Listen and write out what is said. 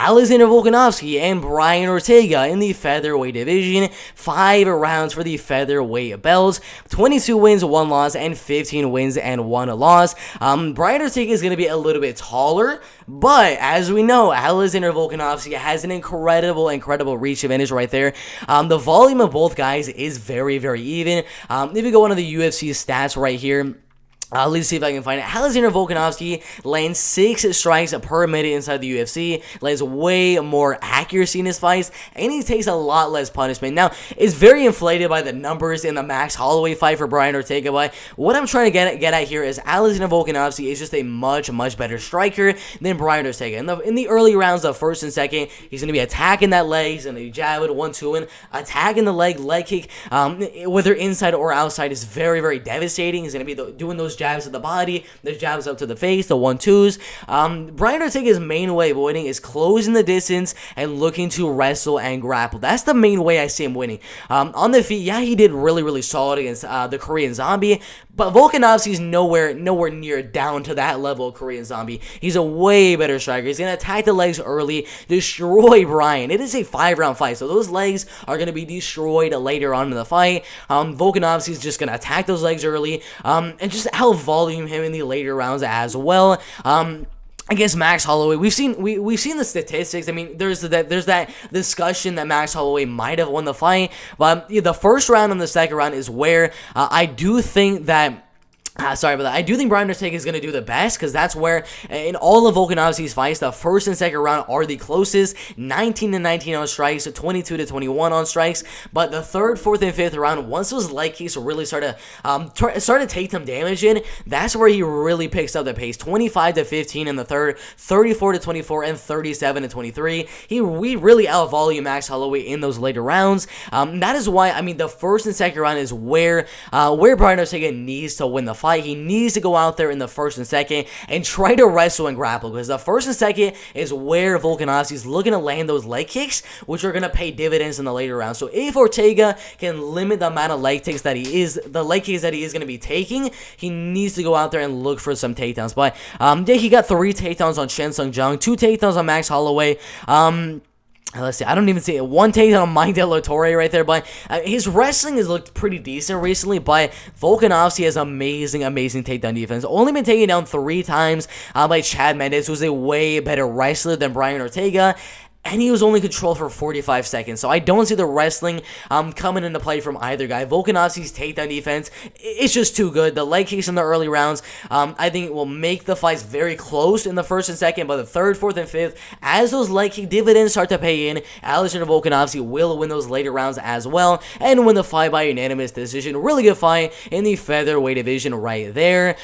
Alexander Volkanovski and Brian Ortega in the featherweight division. 5 rounds for the featherweight belts. 22 wins, 1 loss, and 15 wins and 1 loss. Brian Ortega is going to be a little bit taller, but as we know, Alexander Volkanovski has an incredible reach advantage right there. The volume of both guys is very even. If you go on to the UFC stats right here, let's see if I can find it. Alexander Volkanovski lands 6 strikes per minute inside the UFC, lands way more accuracy in his fights, and he takes a lot less punishment. Now, it's very inflated by the numbers in the Max Holloway fight for Brian Ortega, but what I'm trying to get at here is Alexander Volkanovski is just a much better striker than Brian Ortega. In the early rounds of first and second, he's going to be attacking that leg, he's going to be jabbing 1-2 and attacking the leg kick, whether inside or outside, is very devastating. He's going to be doing those jabs to the body, the jabs up to the face, the 1-2s. Brian Ortega's main way of winning is closing the distance and looking to wrestle and grapple. That's the main way I see him winning. On the feet, yeah, he did really solid against the Korean Zombie, but Volkanovski's nowhere near down to that level of Korean Zombie. He's a way better striker. He's going to attack the legs early, destroy Brian. It is a 5-round fight, so those legs are going to be destroyed later on in the fight. Volkanovski's just going to attack those legs early, and just out-volume him in the later rounds as well. Against Max Holloway, we've seen the statistics. I mean, there's that discussion that Max Holloway might have won the fight, but the first round and the second round is where I do think that. Sorry about that. I do think Brian Ortega is going to do the best, because that's where, in all of Volkanovski's fights, the first and second round are the closest. 19-19 on strikes, 22-21 on strikes. But the third, fourth, and fifth round, once those leg kicks really start to take some damage in, that's where he really picks up the pace. 25-15 in the third, 34-24, and 37-23. We really out-volume Max Holloway in those later rounds. That is why, I mean, the first and second round is where Brian Ortega needs to win the fight. He needs to go out there in the first and second and try to wrestle and grapple, because the first and second is where Volkanovski is looking to land those leg kicks, which are going to pay dividends in the later rounds. So if Ortega can limit the amount of leg kicks that he is going to be taking, he needs to go out there and look for some takedowns. But yeah, he got 3 takedowns on Shen Sung Jung, 2 takedowns on Max Holloway. Let's see, I don't even see it. 1 takedown on Mike De La Torre right there, but his wrestling has looked pretty decent recently, but Volkanovski has amazing takedown defense. Only been taken down 3 times by Chad Mendes, who's a way better wrestler than Brian Ortega, and he was only controlled for 45 seconds. So I don't see the wrestling coming into play from either guy. Volkanovski's takedown defense, it's just too good. The leg kicks in the early rounds, I think it will make the fights very close in the first and second, but the third, fourth, and fifth, as those leg kick dividends start to pay in, Alexander Volkanovski will win those later rounds as well, and win the fight by unanimous decision. Really good fight in the featherweight division right there.